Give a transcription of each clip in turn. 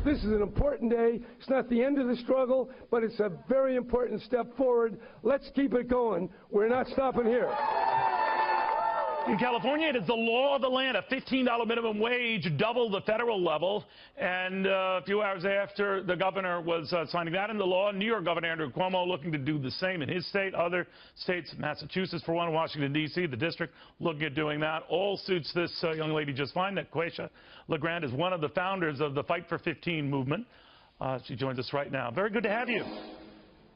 This is an important day. It's not the end of the struggle, but it's a very important step forward. Let's keep it going. We're not stopping here. In California, it is the law of the land, a $15 minimum wage, double the federal level. And a few hours after the governor was signing that into law, New York Governor Andrew Cuomo looking to do the same in his state. Other states, Massachusetts for one, Washington, D.C., the district, looking at doing that. All suits this young lady just fine. That Quasia LeGrand is one of the founders of the Fight for 15 movement. She joins us right now. Very good to have you.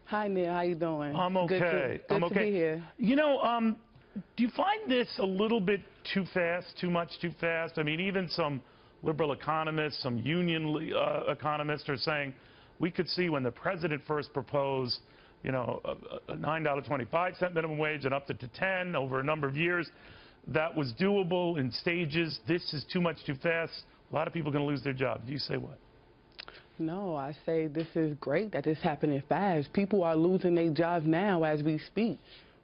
Hi, Neil. How you doing? I'm okay. Good to be here. You know, do you find this a little bit too fast, too much too fast? I mean, even some liberal economists, some union economists are saying we could see when the president first proposed, you know, a $9.25 minimum wage and up to 10 over a number of years, that was doable in stages. This is too much too fast. A lot of people are going to lose their jobs. You say what? No, I say this is great that it's happening fast. People are losing their jobs now as we speak.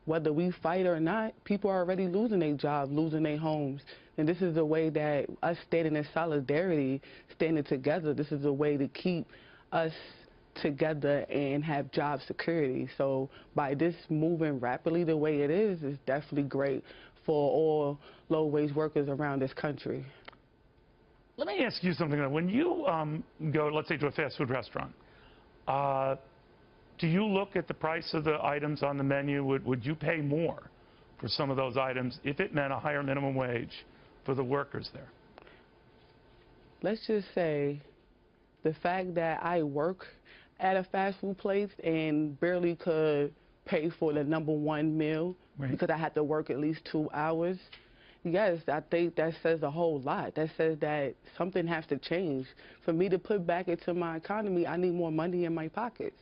Whether we fight or not, people are already losing their jobs, losing their homes. And this is the way that us standing in solidarity, standing together, this is a way to keep us together and have job security. So by this moving rapidly the way it is definitely great for all low-wage workers around this country. Let me ask you something. When you go, let's say, to a fast food restaurant, do you look at the price of the items on the menu? Would you pay more for some of those items if it meant a higher minimum wage for the workers there? Let's just say the fact that I work at a fast food place and barely could pay for the #1 meal because I had to work at least 2 hours. Yes, I think that says a whole lot. That says that something has to change. For me to put back into my economy, I need more money in my pockets.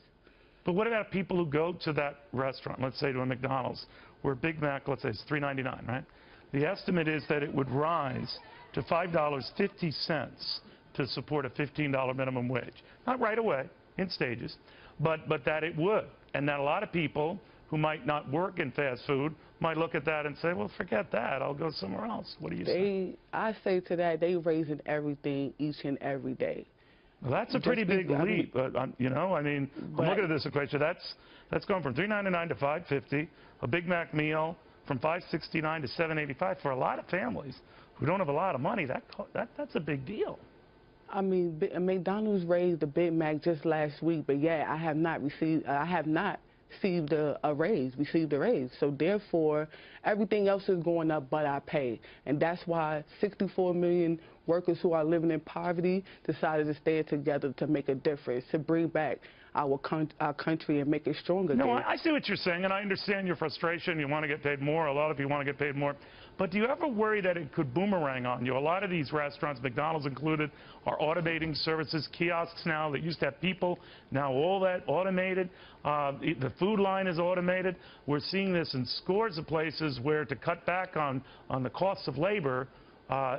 But what about people who go to that restaurant, let's say to a McDonald's, where Big Mac, let's say, is $3.99, right? The estimate is that it would rise to $5.50 to support a $15 minimum wage. Not right away, in stages, but that it would. And that a lot of people who might not work in fast food might look at that and say, well, forget that. I'll go somewhere else. What do you say? I say to that, they raising everything each and every day. Well, that's a pretty big leap, you know. I mean, I'm looking at this equation. That's going from $3.99 to $5.50. A Big Mac meal from $5.69 to $7.85 for a lot of families who don't have a lot of money. That's a big deal. I mean, McDonald's raised the Big Mac just last week, but yeah, I have not received a raise. So therefore, everything else is going up, but I pay, and that's why 64 million workers who are living in poverty decided to stand together to make a difference, to bring back our country and make it stronger. No, I see what you're saying, and I understand your frustration. You want to get paid more. A lot of you want to get paid more. But do you ever worry that it could boomerang on you? A lot of these restaurants, McDonald's included, are automating services, kiosks now that used to have people. Now all that automated. The food line is automated. We're seeing this in scores of places where to cut back on the costs of labor,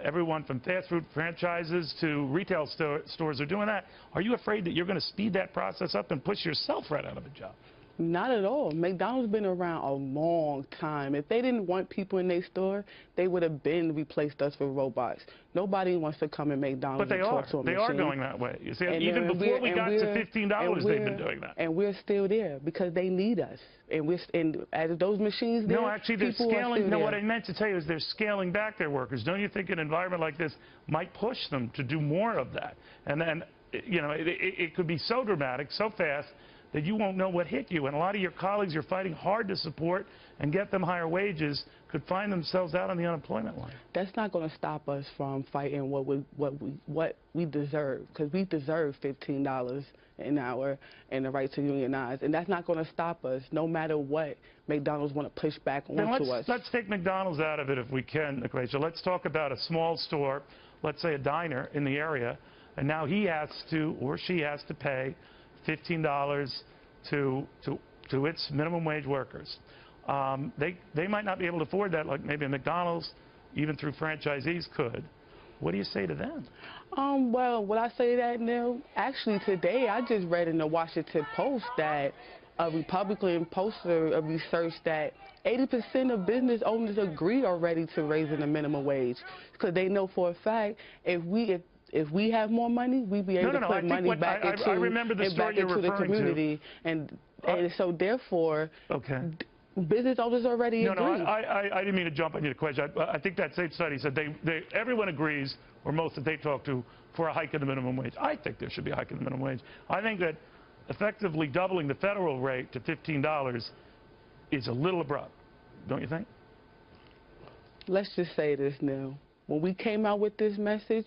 everyone from fast food franchises to retail stores are doing that. Are you afraid that you're going to speed that process up and push yourself right out of a job? Not at all. McDonald's been around a long time. If they didn't want people in their store, they would have been replaced us with robots. Nobody wants to come in McDonald's and talk to a machine. They are going that way. You see, even before we got to $15, they've been doing that. And we're still there because they need us. And as those machines there, no, actually, they're scaling. No, what I meant to tell you is they're scaling back their workers. Don't you think an environment like this might push them to do more of that? And then, you know, it could be so dramatic, so fast, that you won't know what hit you. And a lot of your colleagues you're fighting hard to support and get them higher wages could find themselves out on the unemployment line. That's not going to stop us from fighting what we deserve, because we deserve $15 an hour and the right to unionize. And that's not going to stop us, no matter what McDonald's want to push back onto us. Let's take McDonald's out of it if we can, Quasia. Let's talk about a small store, let's say a diner in the area, and now he has to, or she has to pay $15 to its minimum wage workers. They might not be able to afford that, like maybe a McDonald's, even through franchisees could. What do you say to them? Well, what I say to that, Neil, actually today I just read in the Washington Post that a Republican poster research that 80% of business owners agree already to raising the minimum wage, because they know for a fact if if we have more money, we be able to put money back into I remember the story you're the referring community, and so therefore, business owners already agree. No, I didn't mean to jump on your question. I think that same study said everyone agrees, or most that they talk to, for a hike in the minimum wage. I think there should be a hike in the minimum wage. I think that effectively doubling the federal rate to $15 is a little abrupt, don't you think? Let's just say this now. When we came out with this message,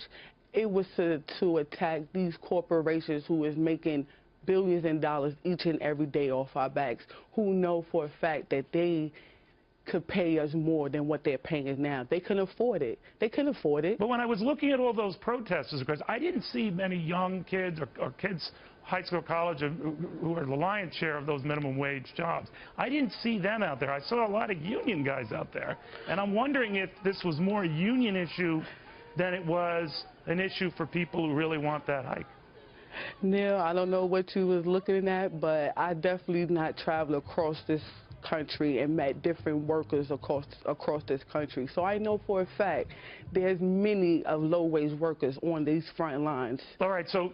it was to attack these corporations who is making billions in dollars each and every day off our backs, who know for a fact that they could pay us more than what they're paying us now. They couldn't afford it. They couldn't afford it. But when I was looking at all those protesters, I didn't see many young kids or kids, high school, college, who are the lion's share of those minimum wage jobs. I didn't see them out there. I saw a lot of union guys out there. And I'm wondering if this was more a union issue than it was an issue for people who really want that hike. Neil, I don't know what you was looking at, but I definitely not traveled across this country and met different workers across this country. So I know for a fact there's many of low-wage workers on these front lines. All right, so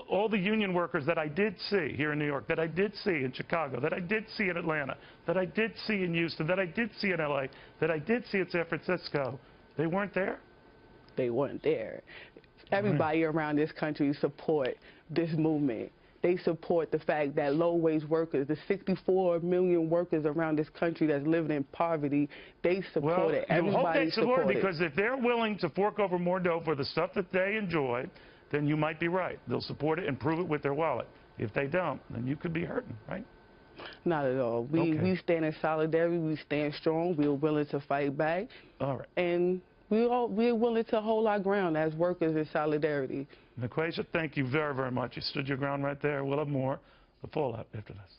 all the union workers that I did see here in New York, that I did see in Chicago, that I did see in Atlanta, that I did see in Houston, that I did see in LA, that I did see in San Francisco, they weren't there? They weren't there. Everybody around this country support this movement. They support the fact that low-wage workers, the 64 million workers around this country that's living in poverty, they support it. Everybody supports it. Because if they're willing to fork over more dough for the stuff that they enjoy, then you might be right. They'll support it and prove it with their wallet. If they don't, then you could be hurting, right? Not at all. We stand in solidarity. We stand strong. We're willing to fight back. All right. And we're willing to hold our ground as workers in solidarity. Naquasia, thank you very, very much. You stood your ground right there. We'll have more. The fallout after this.